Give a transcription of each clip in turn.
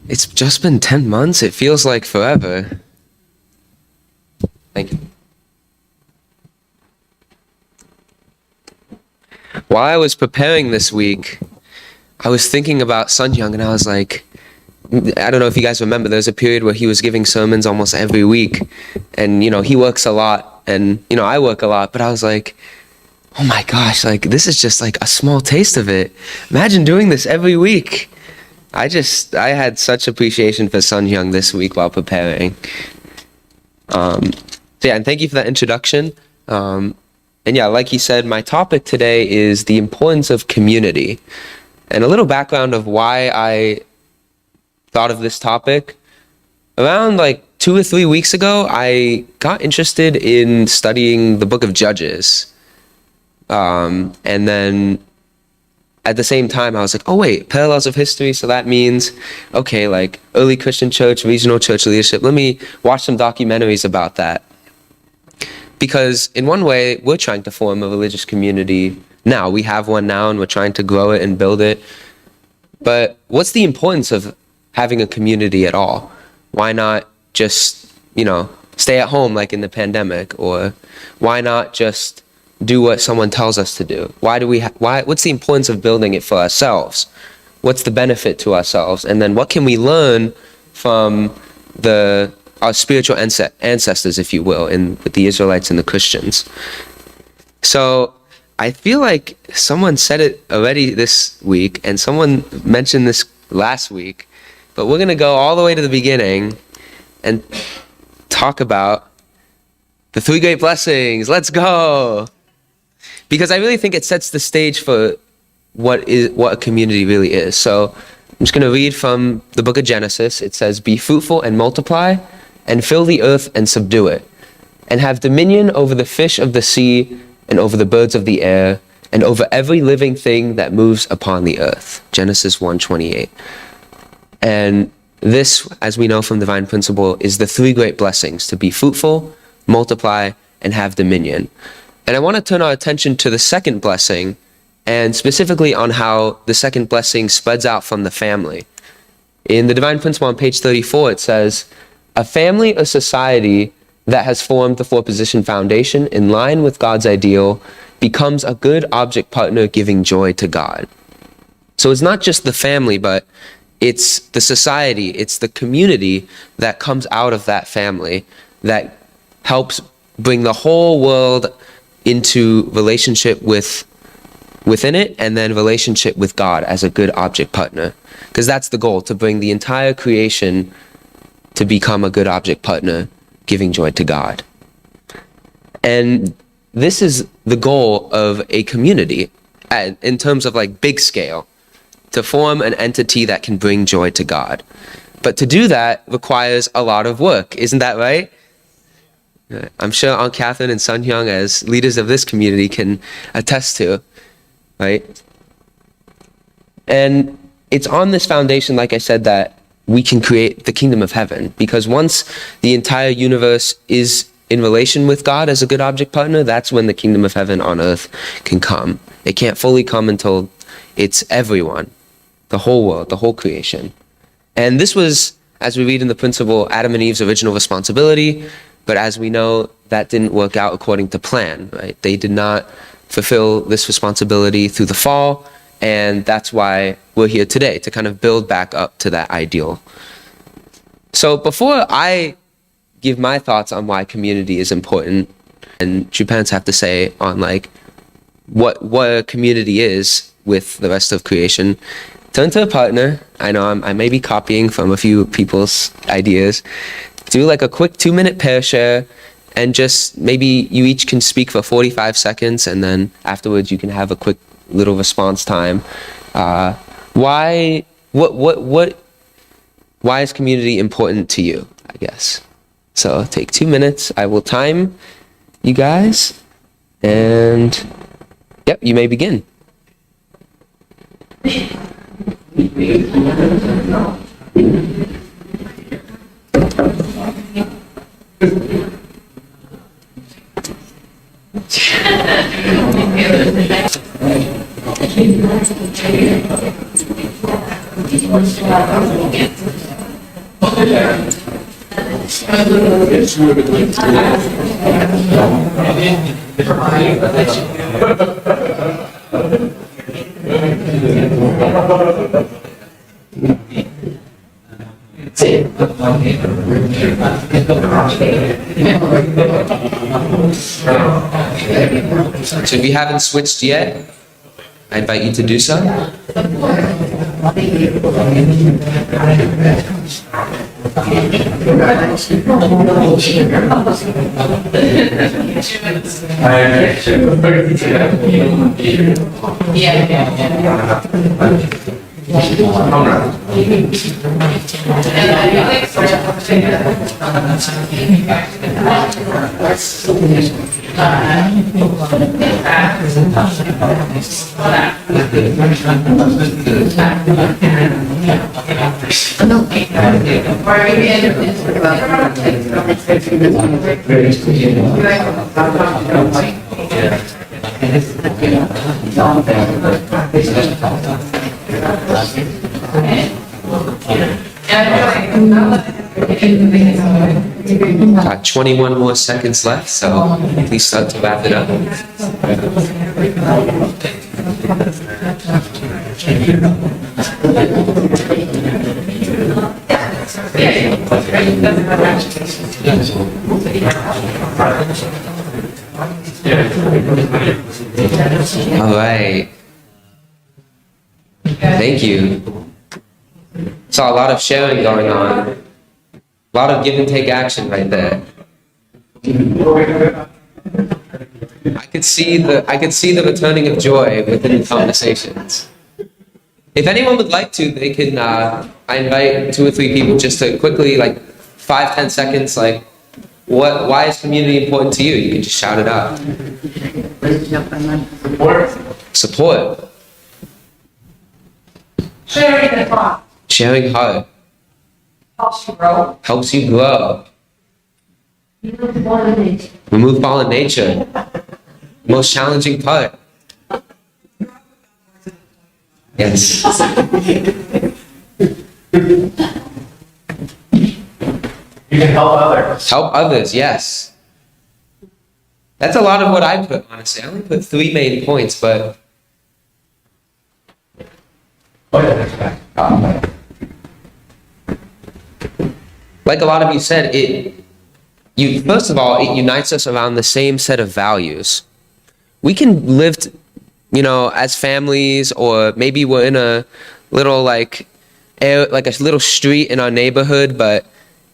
It's just been 10 months. It feels like forever. Thank you. While I was preparing this week, I was thinking about Sun Young, and I was like, I don't know if you guys remember, there's a period where he was giving sermons almost every week. And, he works a lot, and, I work a lot, but I was like, oh my gosh, like, this is just like a small taste of it. Imagine doing this every week. I had such appreciation for Sun Young this week while preparing. And thank you for that introduction. And like he said, my topic today is the importance of community. And a little background of why I thought of this topic. Around like 2 or 3 weeks ago, I got interested in studying the book of Judges. And then at the same time, I was like, oh wait, parallels of history. So that means, okay, like early Christian church, regional church leadership. Let me watch some documentaries about that. Because in one way, we're trying to form a religious community now. We have one now, and we're trying to grow it and build it. But what's the importance of having a community at all? Why not just, stay at home like in the pandemic? Or why not just do what someone tells us to do? What's the importance of building it for ourselves? What's the benefit to ourselves? And then what can we learn from our spiritual ancestors, if you will, with the Israelites and the Christians? So I feel like someone said it already this week, and someone mentioned this last week, but we're going to go all the way to the beginning and talk about the 3 great blessings. Let's go! Because I really think it sets the stage for what a community really is. So I'm just going to read from the book of Genesis. It says, "Be fruitful and multiply, and fill the earth and subdue it, and have dominion over the fish of the sea, and over the birds of the air, and over every living thing that moves upon the earth." Genesis 1:28. And this, as we know from divine principle, is the 3 great blessings: to be fruitful, multiply, and have dominion. And I want to turn our attention to the second blessing, and specifically on how the second blessing spreads out from the family. In the divine principle on page 34, it says, "A family or society that has formed the 4-position foundation in line with God's ideal becomes a good object partner giving joy to God." So it's not just the family, but it's the society, it's the community that comes out of that family that helps bring the whole world into relationship within it, and then relationship with God as a good object partner. Because that's the goal, to bring the entire creation to become a good object partner, giving joy to God. And this is the goal of a community in terms of like big scale, to form an entity that can bring joy to God. But to do that requires a lot of work. Isn't that right? I'm sure Aunt Catherine and Sun Hyung, as leaders of this community, can attest to, right? And it's on this foundation, like I said, that we can create the kingdom of heaven. Because once the entire universe is in relation with God as a good object partner, that's when the kingdom of heaven on earth can come. It can't fully come until it's everyone, the whole world, the whole creation. And this was, as we read in the principle, Adam and Eve's original responsibility. But as we know, that didn't work out according to plan, right? They did not fulfill this responsibility through the fall, and that's why we're here today, to kind of build back up to that ideal. So before I give my thoughts on why community is important, and true parents have to say on like what a community is with the rest of creation, turn to a partner. I know I may be copying from a few people's ideas. Do like a quick 2-minute pair share, and just maybe you each can speak for 45 seconds, and then afterwards you can have a quick little response time. Why is community important to you, I guess? So take 2 minutes. I will time you guys, and yep, you may begin. So if you haven't switched yet, I invite you to do so. Got 21 more seconds left, so please start to wrap it up. All right. Thank you. Saw a lot of sharing going on. A lot of give and take action right there. I could see the returning of joy within the conversations. If anyone would like to, they can. I invite 2 or 3 people just to quickly, like 5-10 seconds, like why is community important to you? You can just shout it out. Support. Sharing the thought. Sharing heart. Helps you grow. Helps you grow. Remove fallen nature. Most challenging part. Yes. You can help others. Help others, yes. That's a lot of what I put, honestly. I only put 3 main points, but like a lot of you said, first of all, it unites us around the same set of values. We can live, as families, or maybe we're in a little like a little street in our neighborhood, but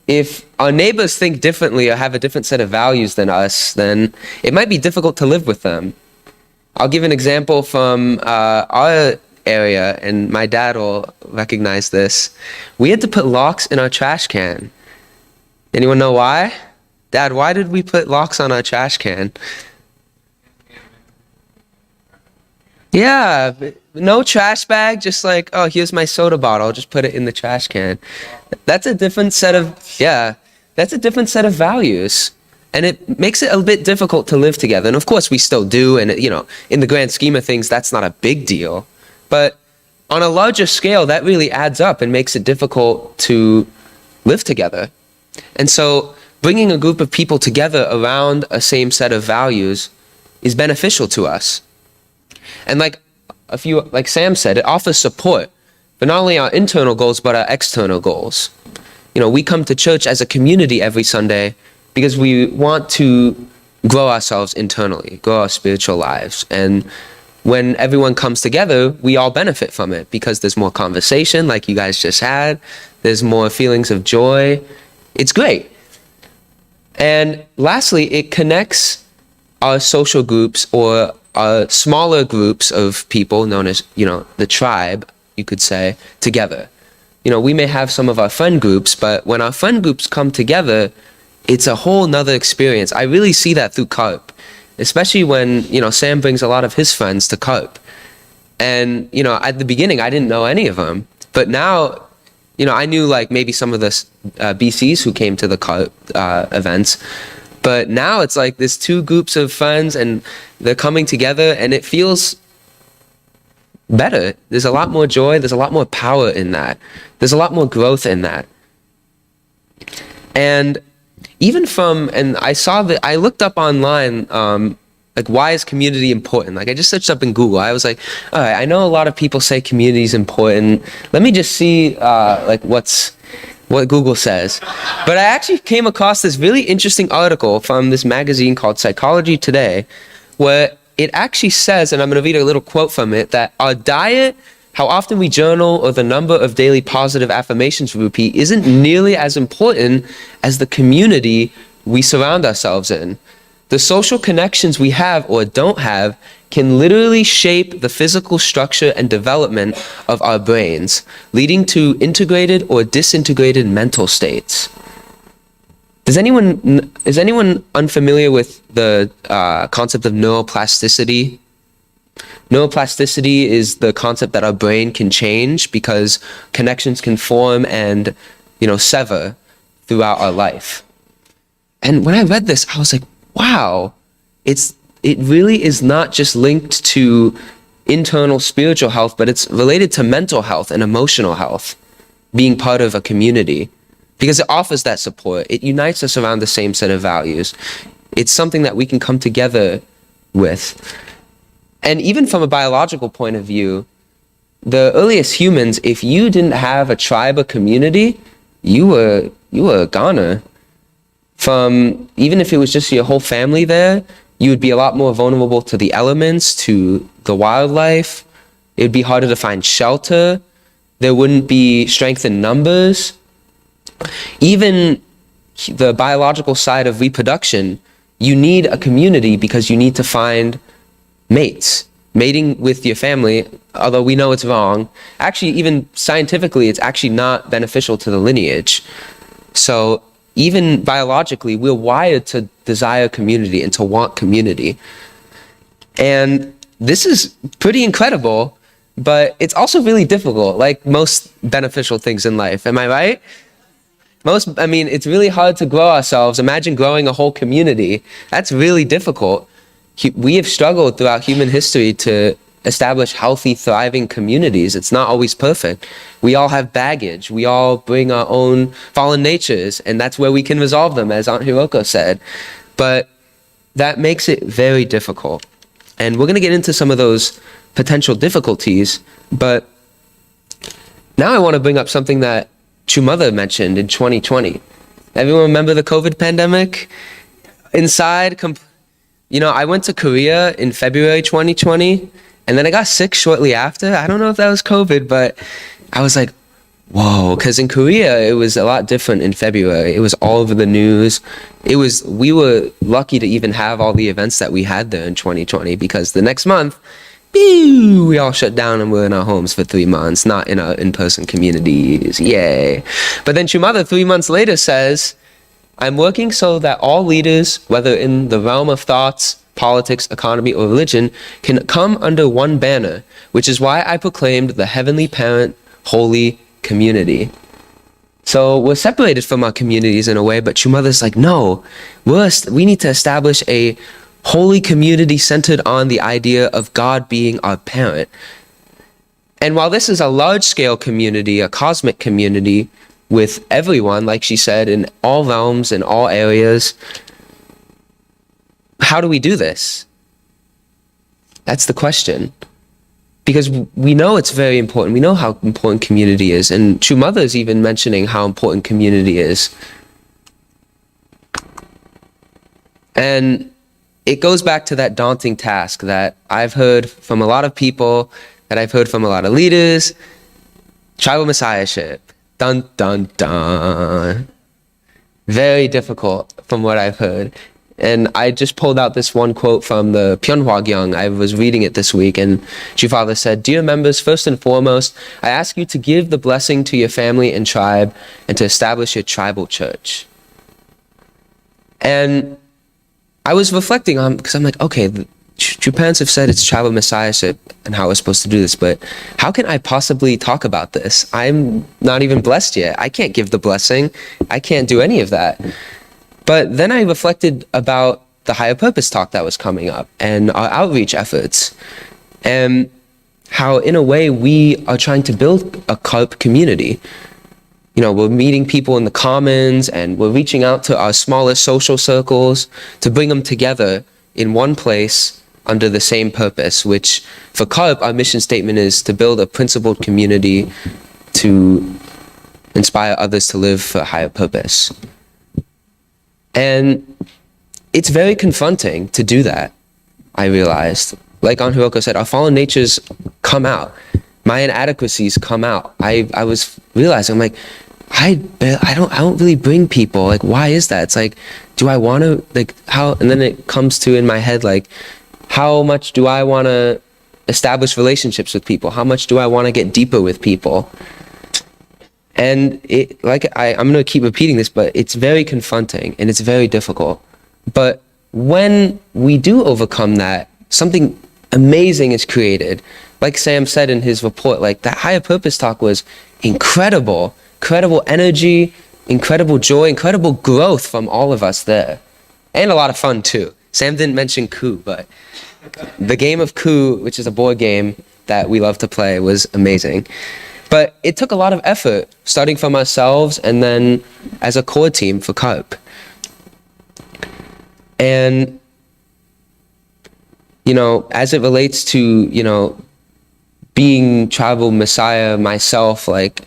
if our neighbors think differently or have a different set of values than us, then it might be difficult to live with them. I'll give an example from our area, and my dad will recognize this. We had to put locks in our trash can. Anyone know why? Dad, why did we put locks on our trash can? Yeah, no trash bag, just like, oh, here's my soda bottle, just put it in the trash can. That's a different set of values. And it makes it a bit difficult to live together. And of course we still do, and in the grand scheme of things, that's not a big deal. But on a larger scale, that really adds up and makes it difficult to live together. And so bringing a group of people together around a same set of values is beneficial to us. And like Sam said, it offers support for not only our internal goals, but our external goals. We come to church as a community every Sunday because we want to grow ourselves internally, grow our spiritual lives. And when everyone comes together, we all benefit from it because there's more conversation like you guys just had. There's more feelings of joy. It's great. And lastly, it connects our social groups or our smaller groups of people known as, the tribe, you could say, together. We may have some of our friend groups, but when our friend groups come together, it's a whole nother experience. I really see that through CARP, especially when, Sam brings a lot of his friends to CARP. And, at the beginning, I didn't know any of them. But now, I knew like maybe some of the BCs who came to the CARP events. But now it's like there's 2 groups of friends and they're coming together and it feels better. There's a lot more joy. There's a lot more power in that. There's a lot more growth in that. And and I looked up online, like, why is community important? Like, I just searched up in Google. I was like, all right, I know a lot of people say community is important. Let me just see, like, what Google says. But I actually came across this really interesting article from this magazine called Psychology Today, where it actually says, and I'm going to read a little quote from it, that our diet, how often we journal, or the number of daily positive affirmations we repeat isn't nearly as important as the community we surround ourselves in. The social connections we have or don't have can literally shape the physical structure and development of our brains, leading to integrated or disintegrated mental states. Is anyone unfamiliar with the concept of neuroplasticity? Neuroplasticity is the concept that our brain can change because connections can form and, sever throughout our life. And when I read this, I was like, wow, it really is not just linked to internal spiritual health, but it's related to mental health and emotional health, being part of a community, because it offers that support. It unites us around the same set of values. It's something that we can come together with. And even from a biological point of view, the earliest humans, if you didn't have a tribe or community, you were a goner. Even if it was just your whole family there, you would be a lot more vulnerable to the elements, to the wildlife. It would be harder to find shelter. There wouldn't be strength in numbers. Even the biological side of reproduction, you need a community because you need to find mates. Mating with your family, although we know it's wrong, actually, even scientifically, it's actually not beneficial to the lineage. So even biologically, we're wired to desire community and to want community. And this is pretty incredible, but it's also really difficult, like most beneficial things in life. Am I right? It's really hard to grow ourselves. Imagine growing a whole community. That's really difficult. We have struggled throughout human history to establish healthy, thriving communities. It's not always perfect. We all have baggage. We all bring our own fallen natures, and that's where we can resolve them, as Aunt Hiroko said. But that makes it very difficult. And we're going to get into some of those potential difficulties, but now I want to bring up something that Chumother mentioned in 2020. Everyone remember the COVID pandemic? I went to Korea in February 2020, and then I got sick shortly after. I don't know if that was COVID, but I was like, whoa, because in Korea, it was a lot different in February. It was all over the news. We were lucky to even have all the events that we had there in 2020, because the next month, we all shut down and we're in our homes for 3 months, not in our in-person communities. Yay. But then Chumother 3 months later says, I'm working so that all leaders, whether in the realm of thoughts, politics, economy, or religion, can come under one banner, which is why I proclaimed the Heavenly Parent Holy Community. So we're separated from our communities in a way, but Chumother's like, no, we need to establish a holy community centered on the idea of God being our parent. And while this is a large-scale community, a cosmic community, with everyone, like she said, in all realms, in all areas, how do we do this? That's the question. Because we know it's very important. We know how important community is. And Chumother is even mentioning how important community is. And it goes back to that daunting task that I've heard from a lot of people, that I've heard from a lot of leaders, tribal messiahship. Dun, dun, dun. Very difficult from what I've heard. And I just pulled out this one quote from the Pyeonhwa-gyeong. I was reading it this week, and Father said, Dear members, first and foremost, I ask you to give the blessing to your family and tribe and to establish your tribal church. And I was reflecting on, because I'm like, okay, true parents have said it's tribal messiahship and how we're supposed to do this, but how can I possibly talk about this? I'm not even blessed yet. I can't give the blessing. I can't do any of that. But then I reflected about the higher purpose talk that was coming up and our outreach efforts, and how in a way we are trying to build a CARP community. we're meeting people in the commons, and we're reaching out to our smallest social circles to bring them together in one place under the same purpose, which for CARP, our mission statement is to build a principled community to inspire others to live for a higher purpose. And it's very confronting to do that, I realized. Like Hiroko said, our fallen natures come out. My inadequacies come out. I was realizing, I'm like, I don't really bring people. Like, why is that? It's like, do I want to, like, how? And then it comes to in my head, like, how much do I want to establish relationships with people? How much do I want to get deeper with people? And it, like, I'm going to keep repeating this, but it's very confronting and it's very difficult. But when we do overcome that, something amazing is created. Like Sam said in his report, like, that higher purpose talk was incredible energy, incredible joy, incredible growth from all of us there. And a lot of fun too. Sam didn't mention Coup, but the game of Coup, which is a board game that we love to play, was amazing. But it took a lot of effort, starting from ourselves and then as a core team for CARP. And, as it relates to, being tribal messiah myself, like,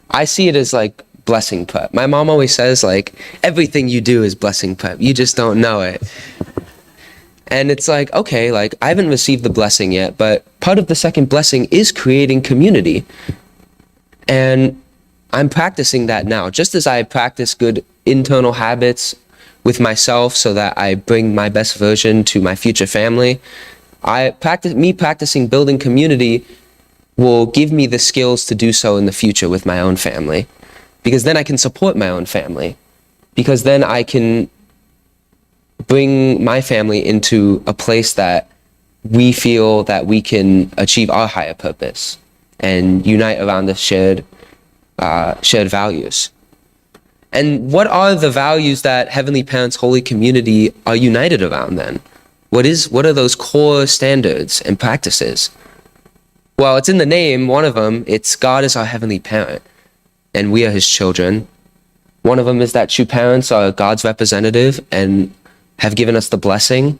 I see it as like blessing prep. My mom always says, like, everything you do is blessing prep. You just don't know it. And it's like, okay, like, I haven't received the blessing yet, but part of the second blessing is creating community. And I'm practicing that now, just as I practice good internal habits with myself so that I bring my best version to my future family. Practicing building community will give me the skills to do so in the future with my own family, because then I can support my own family, because then I can bring my family into a place that we feel that we can achieve our higher purpose and unite around the shared values. And what are the values that Heavenly Parents Holy Community are united around then? What are those core standards and practices? Well, it's in the name, one of them, it's God is our Heavenly Parent, and we are His children. One of them is that true parents are God's representative and have given us the blessing,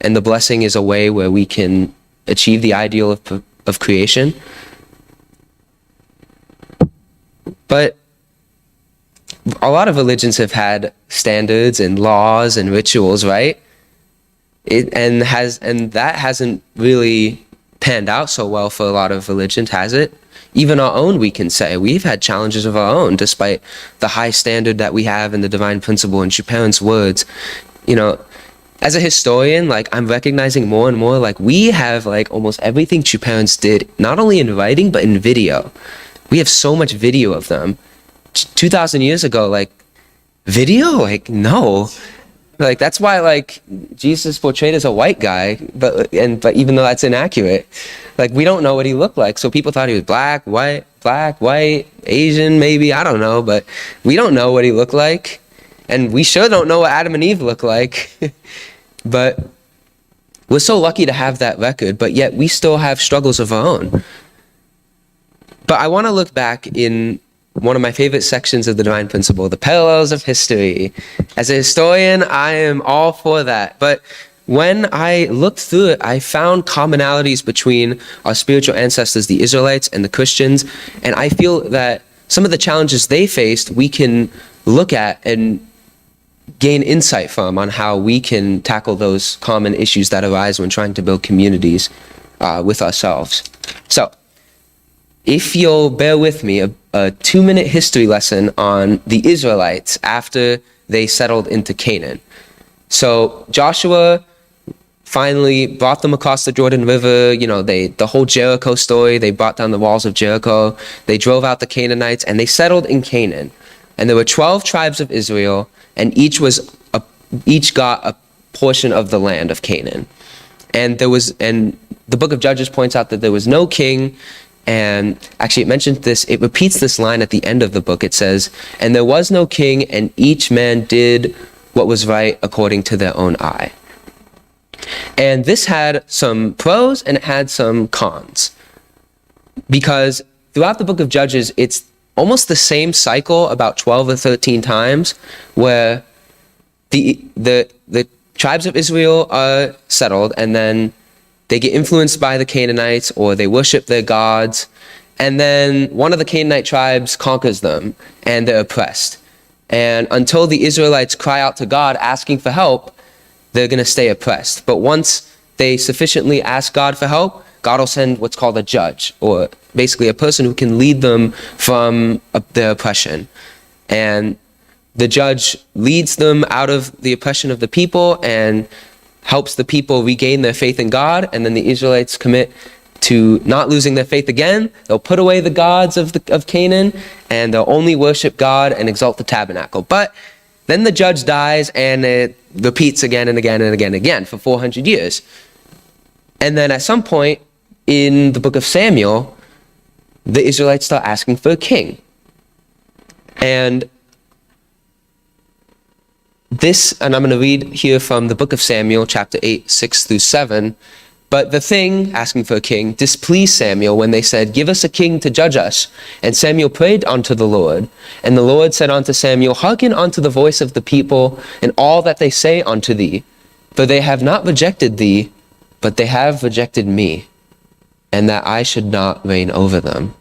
and the blessing is a way where we can achieve the ideal of creation. But a lot of religions have had standards and laws and rituals, right? And that hasn't really panned out so well for a lot of religions, has it? Even our own, we can say. We've had challenges of our own, despite the high standard that we have in the divine principle and true parents' words. As a historian, like, I'm recognizing more and more, like, we have, like, almost everything true parents did, not only in writing, but in video. We have so much video of them. 2,000 years ago, like, video? Like, no. Like, that's why, like, Jesus portrayed as a white guy, but even though that's inaccurate, like, we don't know what he looked like. So people thought he was black, white, Asian, maybe, I don't know, but we don't know what he looked like. And we sure don't know what Adam and Eve looked like. But we're so lucky to have that record, but yet we still have struggles of our own. But I want to look back in one of my favorite sections of the Divine Principle, the parallels of history. As a historian, I am all for that. But when I looked through it, I found commonalities between our spiritual ancestors, the Israelites, and the Christians. And I feel that some of the challenges they faced, we can look at and gain insight from on how we can tackle those common issues that arise when trying to build communities with ourselves. So, if you'll bear with me, a 2-minute history lesson on the Israelites after they settled into Canaan. So Joshua finally brought them across the Jordan River. The whole Jericho story, they brought down the walls of Jericho. They drove out the Canaanites and they settled in Canaan. And there were 12 tribes of Israel, and each got a portion of the land of Canaan. And the book of Judges points out that there was no king. And actually it repeats this line at the end of the book. It says, and there was no king, and each man did what was right according to their own eye. And this had some pros and it had some cons. Because throughout the book of Judges, it's almost the same cycle about 12 or 13 times where the tribes of Israel are settled, and then they get influenced by the Canaanites, or they worship their gods, and then one of the Canaanite tribes conquers them, and they're oppressed. And until the Israelites cry out to God asking for help, they're going to stay oppressed. But once they sufficiently ask God for help, God will send what's called a judge, or basically a person who can lead them from their oppression. And the judge leads them out of the oppression of the people and helps the people regain their faith in God. And then the Israelites commit to not losing their faith again. They'll put away the gods of Canaan, and they'll only worship God and exalt the tabernacle. But then the judge dies, and it repeats again and again and again and again for 400 years. And then at some point in the book of Samuel, the Israelites start asking for a king. And I'm going to read here from the book of Samuel, chapter 8, 6 through 7. But the thing, asking for a king, displeased Samuel when they said, "Give us a king to judge us." And Samuel prayed unto the Lord. And the Lord said unto Samuel, "Hearken unto the voice of the people, and all that they say unto thee. For they have not rejected thee, but they have rejected me, and that I should not reign over them."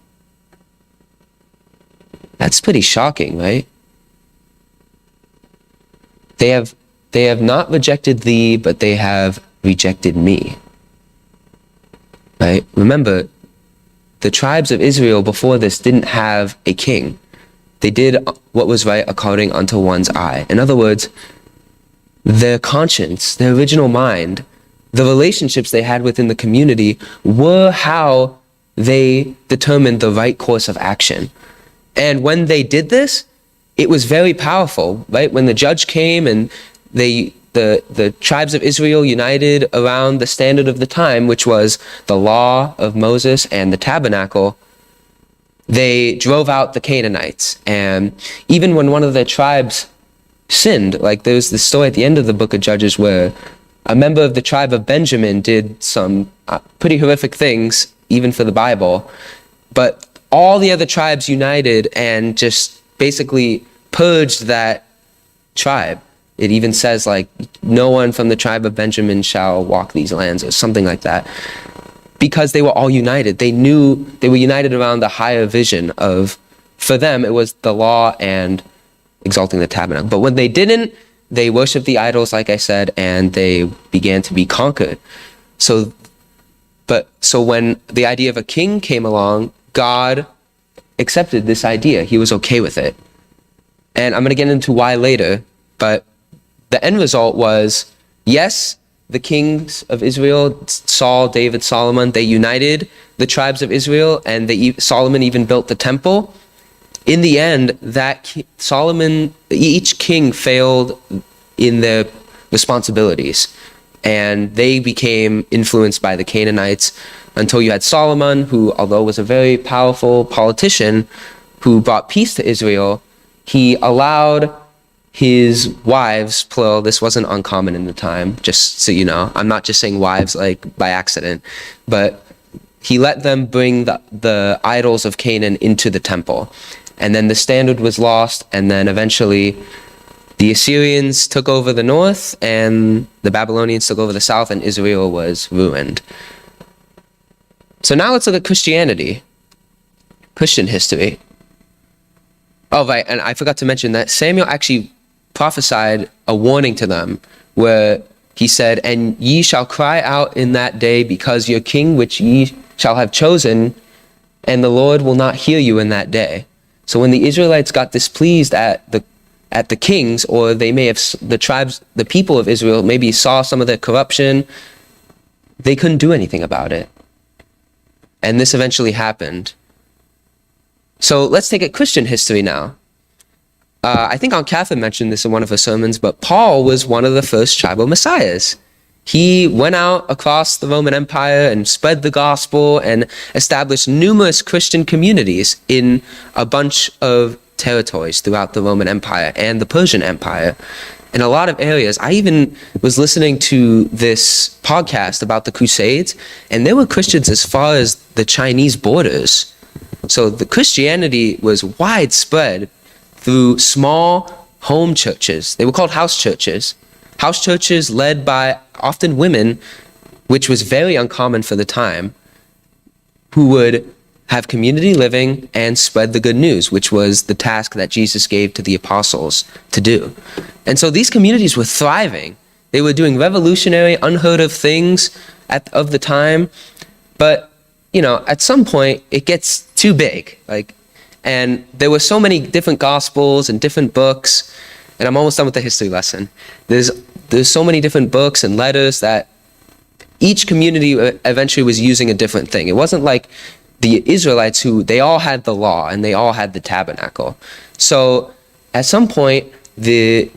That's pretty shocking, right? They have not rejected thee, but they have rejected me. Right? Remember, the tribes of Israel before this didn't have a king. They did what was right according unto one's eye. In other words, their conscience, their original mind, the relationships they had within the community were how they determined the right course of action. And when they did this, it was very powerful, right? When the judge came and the tribes of Israel united around the standard of the time, which was the law of Moses and the tabernacle, they drove out the Canaanites. And even when one of their tribes sinned, like there's this story at the end of the book of Judges where a member of the tribe of Benjamin did some pretty horrific things, even for the Bible, but all the other tribes united and just basically purged that tribe. It even says, like, no one from the tribe of Benjamin shall walk these lands, or something like that. Because they were all united. They knew they were united around the higher vision of, for them, it was the law and exalting the tabernacle. But when they didn't, they worshiped the idols, like I said, and they began to be conquered. So when the idea of a king came along, God accepted this idea. He was okay with it. And I'm going to get into why later, but the end result was, yes, the kings of Israel, Saul, David, Solomon, they united the tribes of Israel, and Solomon even built the temple. In the end, each king failed in their responsibilities, and they became influenced by the Canaanites until you had Solomon, who, although was a very powerful politician who brought peace to Israel, he allowed his wives, plural, this wasn't uncommon in the time, just so you know. I'm not just saying wives like by accident, but he let them bring the idols of Canaan into the temple. And then the standard was lost, and then eventually the Assyrians took over the north, and the Babylonians took over the south, and Israel was ruined. So now let's look at Christianity, Christian history. Oh, right, and I forgot to mention that Samuel actually prophesied a warning to them where he said, "And ye shall cry out in that day because your king which ye shall have chosen, and the Lord will not hear you in that day." So when the Israelites got displeased at the kings, or they may have, the people of Israel maybe saw some of their corruption, they couldn't do anything about it. And this eventually happened. So let's take a Christian history now. I think Aunt Catherine mentioned this in one of her sermons, but Paul was one of the first tribal messiahs. He went out across the Roman Empire and spread the gospel and established numerous Christian communities in a bunch of territories throughout the Roman Empire and the Persian Empire. In a lot of areas, I even was listening to this podcast about the Crusades, and there were Christians as far as the Chinese borders. So the Christianity was widespread through small home churches. They were called house churches. House churches led by often women, which was very uncommon for the time, who would have community living and spread the good news, which was the task that Jesus gave to the apostles to do. And so these communities were thriving. They were doing revolutionary, unheard of things of the time. But, at some point it gets too big. And there were so many different gospels and different books. And I'm almost done with the history lesson. There's so many different books and letters that each community eventually was using a different thing. It wasn't like the Israelites they all had the law and they all had the tabernacle. So at some point, a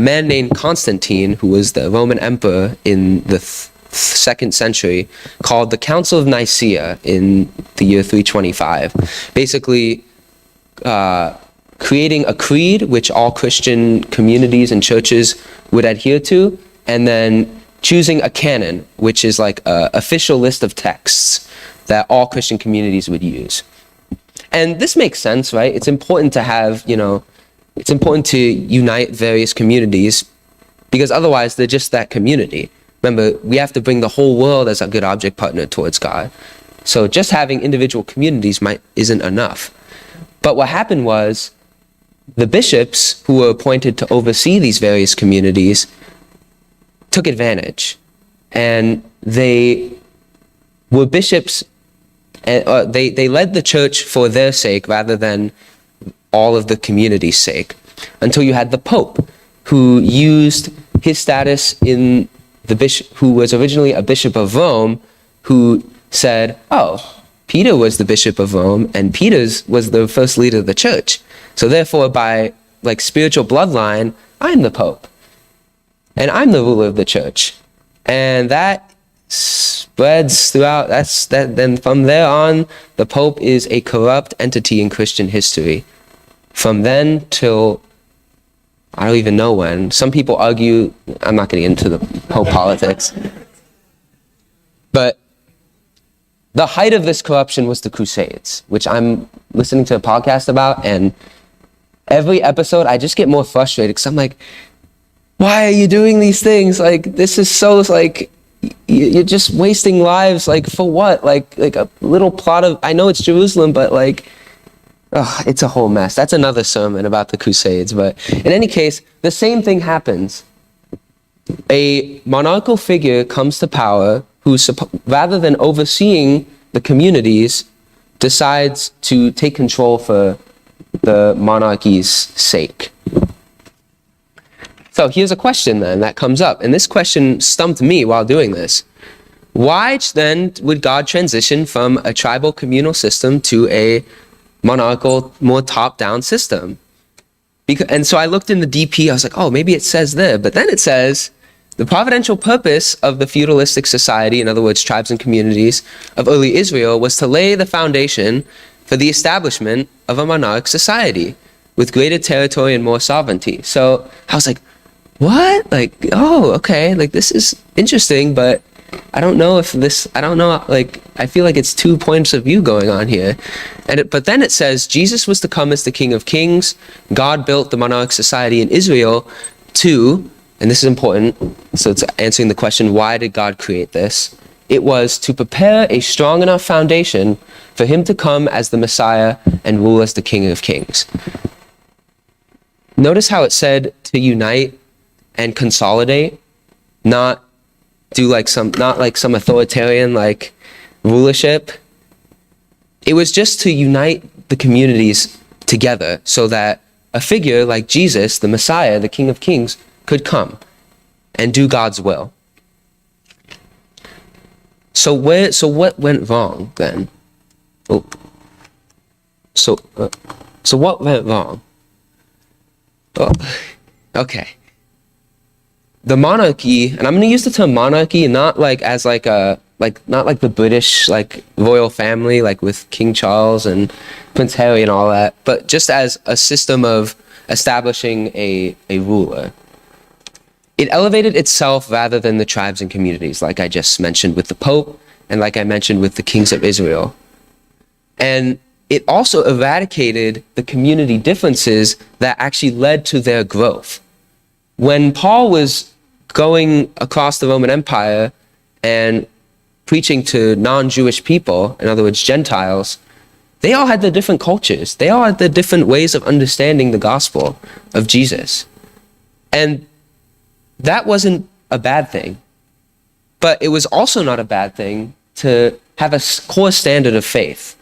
man named Constantine, who was the Roman emperor in the 2nd century, called the Council of Nicaea in the year 325, basically creating a creed which all Christian communities and churches would adhere to, and then choosing a canon, which is like an official list of texts that all Christian communities would use. And this makes sense, right? It's important to have, it's important to unite various communities, because otherwise they're just that community. Remember, we have to bring the whole world as a good object partner towards God. So just having individual communities isn't enough. But what happened was the bishops who were appointed to oversee these various communities took advantage. And they were bishops, they led the church for their sake rather than all of the community's sake, until you had the Pope, who used his status in the bishop, who was originally a bishop of Rome, who said, oh, Peter was the bishop of Rome, and Peter was the first leader of the church. So therefore, by spiritual bloodline, I'm the Pope, and I'm the ruler of the church. And that spreads throughout. Then from there on, the Pope is a corrupt entity in Christian history. From then till I don't even know when. Some people argue, I'm not getting into the Pope politics, but the height of this corruption was the Crusades, which I'm listening to a podcast about, and every episode I just get more frustrated because I'm like, why are you doing these things? This is so, you're just wasting lives, for what? Like a little plot of, I know it's Jerusalem, but it's a whole mess. That's another sermon about the Crusades. But in any case, the same thing happens. A monarchical figure comes to power who, rather than overseeing the communities, decides to take control for the monarchy's sake. So here's a question then that comes up, and this question stumped me while doing this. Why then would God transition from a tribal communal system to a monarchical, more top-down system? And so I looked in the DP, I was like, oh, maybe it says there, but then it says, the providential purpose of the feudalistic society, in other words, tribes and communities of early Israel, was to lay the foundation for the establishment of a monarch society with greater territory and more sovereignty. So I was like, what? Oh, okay, this is interesting, but I don't know if this, I feel like it's two points of view going on here. But then it says, Jesus was to come as the King of Kings. God built the monarch society in Israel to, and this is important, so it's answering the question, why did God create this? It was to prepare a strong enough foundation for him to come as the Messiah and rule as the King of Kings. Notice how it said to unite and consolidate, not do some authoritarian rulership. It was just to unite the communities together so that a figure like Jesus, the Messiah, the King of Kings, could come and do God's will. So what went wrong then? So what went wrong? Oh, okay. The monarchy, and I'm going to use the term monarchy not as not like the British royal family with King Charles and Prince Harry and all that, but just as a system of establishing a ruler. It elevated itself rather than the tribes and communities, like I just mentioned with the Pope and like I mentioned with the kings of Israel. And it also eradicated the community differences that actually led to their growth. When Paul was going across the Roman Empire and preaching to non-Jewish people, in other words, Gentiles, they all had their different cultures. They all had their different ways of understanding the gospel of Jesus. And that wasn't a bad thing. But it was also not a bad thing to have a core standard of faith,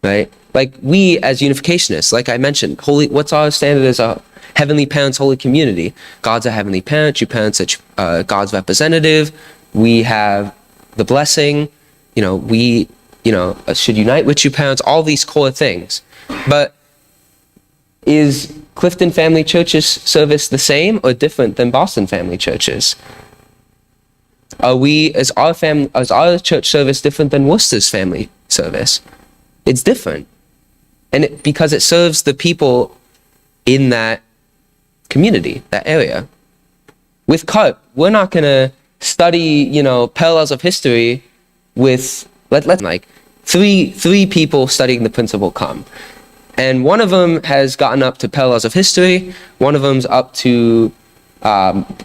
right? Like we as unificationists, like I mentioned, what's our standard as a heavenly parents, holy community? God's a heavenly parent, your parents are God's representative. We have the blessing, we should unite with your parents, all these core things. But is Clifton Family Church's service the same or different than Boston Family Church's? Is our church service different than Worcester's family service? It's different. And because it serves the people in that community, that area. With CARP, we're not going to study, parallels of history with, let's like, three people studying the principle come. And one of them has gotten up to parallels of history, one of them's up to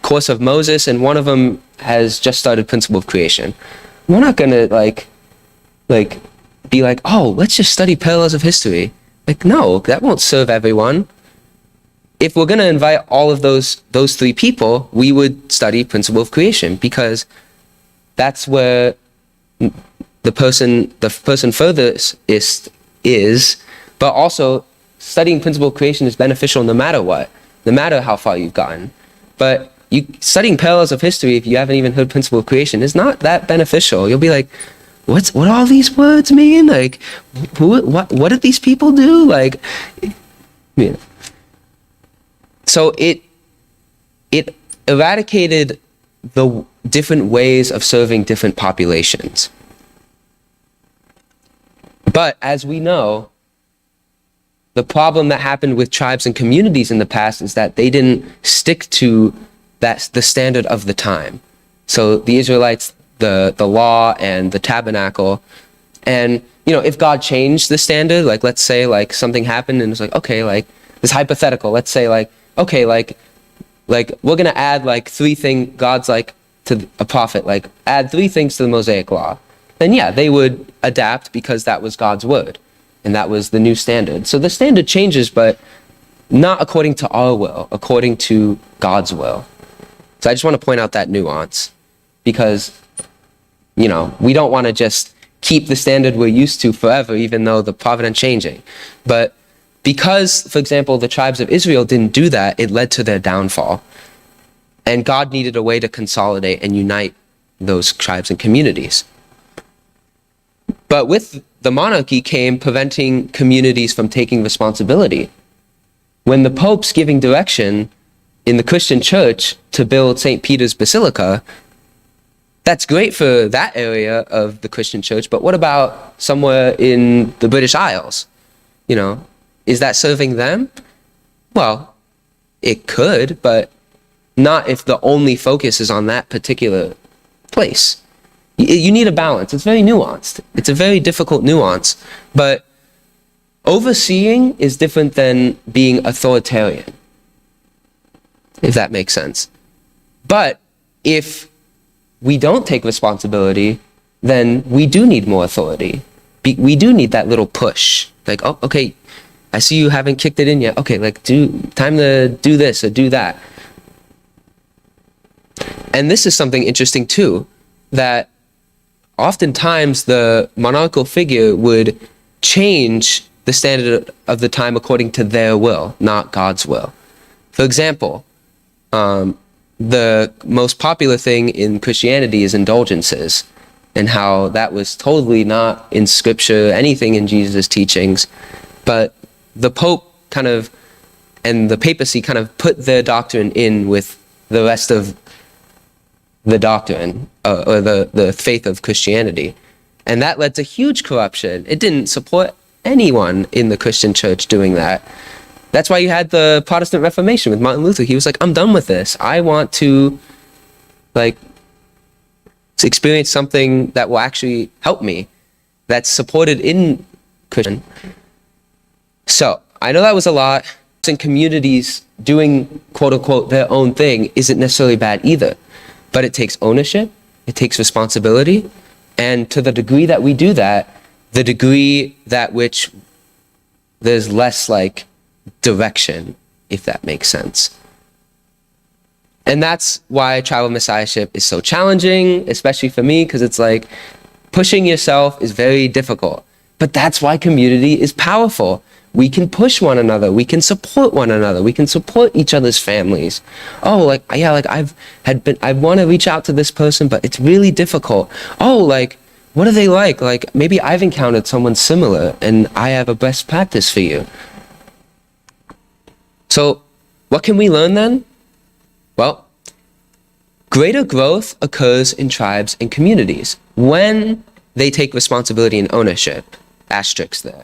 Course of Moses, and one of them has just started Principle of Creation. We're not gonna be like, oh, let's just study parallels of history. Like, no, that won't serve everyone. If we're gonna invite all of those three people, we would study Principle of Creation, because that's where the person furthest is, but also studying Principle of Creation is beneficial no matter what, no matter how far you've gotten. But studying parallels of history, if you haven't even heard Principle of Creation, is not that beneficial. You'll be like, what all these words mean? Like, what did these people do? Like, so it eradicated the different ways of serving different populations. But as we know, the problem that happened with tribes and communities in the past is that they didn't stick to the standard of the time. So the Israelites, the law and the tabernacle, and if God changed the standard, like let's say like something happened and it's like, okay, like this hypothetical, let's say like, okay, like we're gonna add like three things, God's like to a prophet, like add three things to the Mosaic law. Then yeah, they would adapt because that was God's word. And that was the new standard. So the standard changes, but not according to our will, according to God's will. So I just want to point out that nuance, because, we don't want to just keep the standard we're used to forever, even though the providence changing. But because, for example, the tribes of Israel didn't do that, it led to their downfall. And God needed a way to consolidate and unite those tribes and communities. But with the monarchy came preventing communities from taking responsibility. When the Pope's giving direction in the Christian church to build St. Peter's Basilica, that's great for that area of the Christian church, but what about somewhere in the British Isles? Is that serving them? Well, it could, but not if the only focus is on that particular place. You need a balance. It's very nuanced. It's a very difficult nuance, but overseeing is different than being authoritarian, if that makes sense. But if we don't take responsibility, then we do need more authority. We do need that little push. Like, oh, okay, I see you haven't kicked it in yet. Okay, like time to do this or do that. And this is something interesting too, that oftentimes the monarchical figure would change the standard of the time according to their will, not God's will. For example, the most popular thing in Christianity is indulgences, and how that was totally not in scripture, anything in Jesus' teachings. But the Pope and the papacy kind of put their doctrine in with the rest of the doctrine or the faith of Christianity. And that led to huge corruption. It didn't support anyone in the Christian church doing that. That's why you had the Protestant Reformation with Martin Luther. He was like, I'm done with this. I want to experience something that will actually help me, that's supported in Christian. So I know that was a lot. In communities doing quote unquote their own thing isn't necessarily bad either, but it takes ownership, it takes responsibility, and to the degree that we do that, the degree that which there's less like direction, if that makes sense. And that's why tribal messiahship is so challenging, especially for me, because it's like pushing yourself is very difficult. But that's why community is powerful. We can push one another. We can support one another. We can support each other's families. Oh, like, yeah, like I want to reach out to this person, but it's really difficult. Oh, like, what are they like? Like, maybe I've encountered someone similar and I have a best practice for you. So what can we learn then? Well, greater growth occurs in tribes and communities when they take responsibility and ownership. Asterisks there.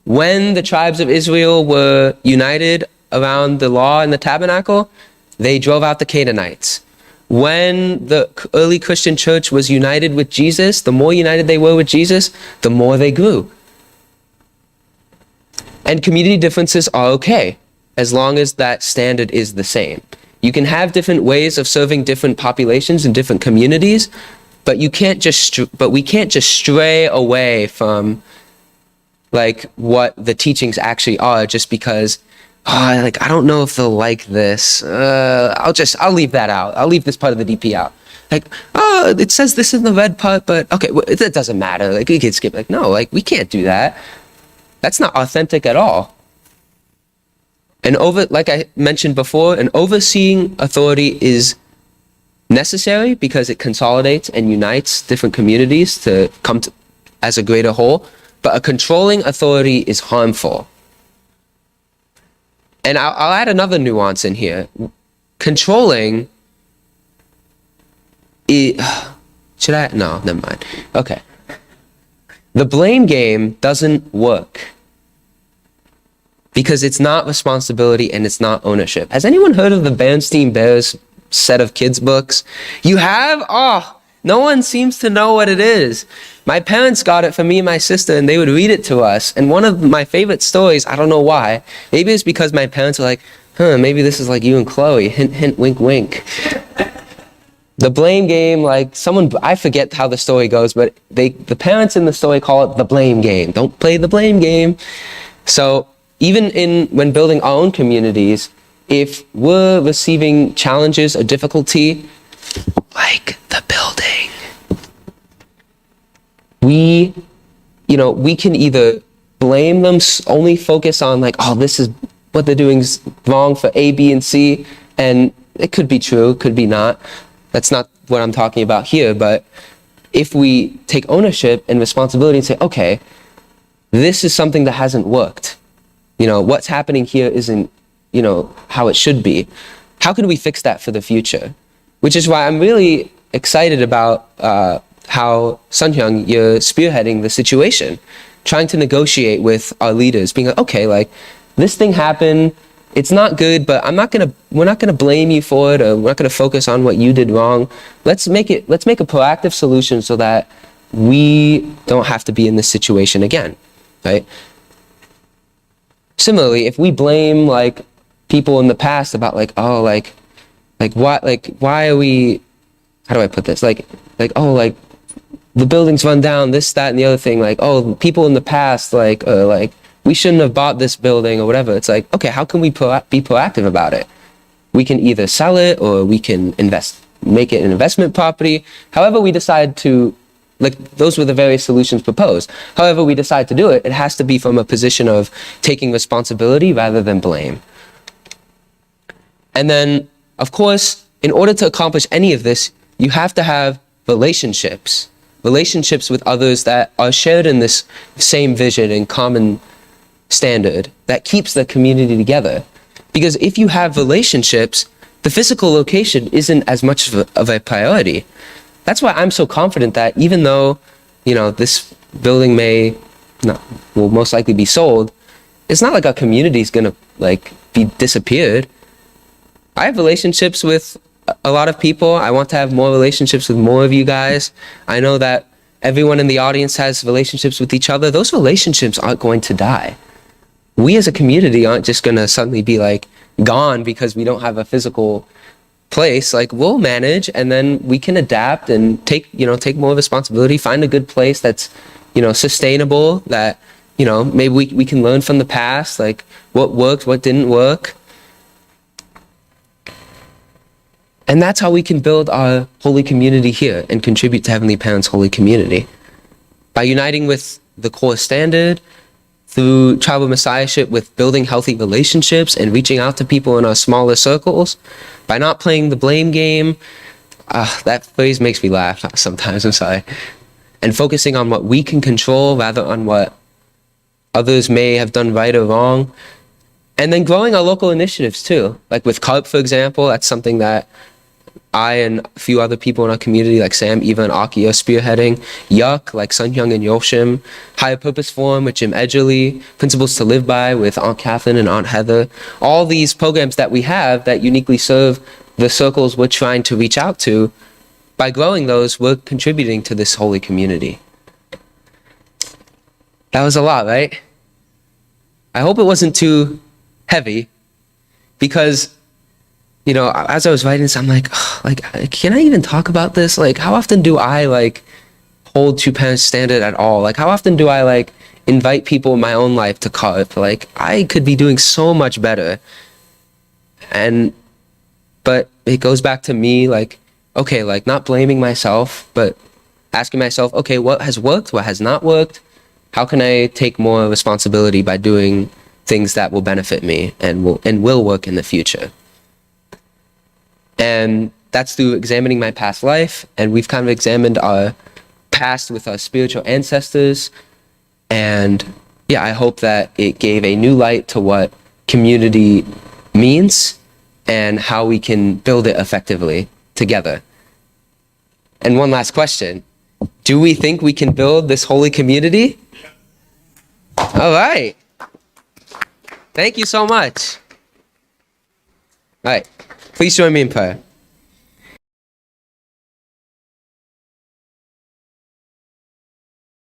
When the tribes of Israel were united around the law and the tabernacle, they drove out the Canaanites. When the early Christian church was united with Jesus, the more united they were with Jesus, the more they grew. And community differences are okay, as long as that standard is the same. You can have different ways of serving different populations in different communities, but we can't just stray away from like what the teachings actually are just because like I don't know if they'll like this. I'll leave that out. I'll leave this part of the DP out. Like, oh, it says this in the red part, but okay, well, it doesn't matter. Like we can skip. Like no, like we can't do that. That's not authentic at all. And like I mentioned before, an overseeing authority is necessary because it consolidates and unites different communities to come to, as a greater whole. But a controlling authority is harmful. And I'll add another nuance in here. Controlling, should I? No, never mind. Okay. The blame game doesn't work because it's not responsibility and it's not ownership. Has anyone heard of the Bernstein Bears set of kids books? You have? Oh, no one seems to know what it is. My parents got it for me and my sister, and they would read it to us. And one of my favorite stories, I don't know why, maybe it's because my parents were like, maybe this is like you and Chloe, hint, hint, wink, wink. The blame game, like I forget how the story goes, but the parents in the story call it the blame game. Don't play the blame game. So even when building our own communities, if we're receiving challenges or difficulty, like the building, we can either blame them, only focus on like, oh, this is what they're doing is wrong for A, B, and C, and it could be true, it could be not. That's not what I'm talking about here, but if we take ownership and responsibility and say, okay, this is something that hasn't worked. What's happening here isn't, how it should be. How can we fix that for the future? Which is why I'm really excited about how Sunhyung, you're spearheading the situation, trying to negotiate with our leaders, being like, okay, like this thing happened, it's not good, but we're not gonna blame you for it, or we're not gonna focus on what you did wrong. Let's make a proactive solution so that we don't have to be in this situation again, right? Similarly, if we blame like people in the past about like, oh, like why are we, how do I put this? Like, oh, like the building's run down, this, that, and the other thing. Like, oh, people in the past, like we shouldn't have bought this building or whatever. It's like, okay, how can we be proactive about it? We can either sell it or we can make it an investment property. However we decide to, like, those were the various solutions proposed. However we decide to do it, it has to be from a position of taking responsibility rather than blame. And then, of course, in order to accomplish any of this, you have to have relationships with others that are shared in this same vision and common standard that keeps the community together. Because if you have relationships, the physical location isn't as much of a priority. That's why I'm so confident that even though, this building will most likely be sold, it's not like our community is gonna like be disappeared. I have relationships with a lot of people. I want to have more relationships with more of you guys. I know that everyone in the audience has relationships with each other. Those relationships aren't going to die. We as a community aren't just going to suddenly be like gone because we don't have a physical place. Like, we'll manage, and then we can adapt and take more responsibility, find a good place that's, sustainable, that, maybe we can learn from the past, like what worked, what didn't work. And that's how we can build our holy community here and contribute to Heavenly Parents' holy community. By uniting with the core standard, through tribal messiahship, with building healthy relationships and reaching out to people in our smaller circles, by not playing the blame game, that phrase makes me laugh sometimes, I'm sorry, and focusing on what we can control rather on what others may have done right or wrong. And then growing our local initiatives too. Like with CARP, for example, that's something that I and a few other people in our community, like Sam, Eva, and Aki, are spearheading. Yuck, like Sun Hyung and Yoshim. Higher Purpose Forum with Jim Edgerly. Principles to Live By with Aunt Catherine and Aunt Heather. All these programs that we have that uniquely serve the circles we're trying to reach out to. By growing those, we're contributing to this holy community. That was a lot, right? I hope it wasn't too heavy, because as I was writing this, I'm like, can I even talk about this? Like, how often do I hold True Parents Standard at all? Like, how often do I invite people in my own life to CARP? Like, I could be doing so much better. But it goes back to me, not blaming myself, but asking myself, okay, what has worked? What has not worked? How can I take more responsibility by doing things that will benefit me and will work in the future? And that's through examining my past life, and we've kind of examined our past with our spiritual ancestors. And yeah, I hope that it gave a new light to what community means and how we can build it effectively together. And one last question. Do we think we can build this holy community? All right. Thank you so much. All right. Please join me in prayer.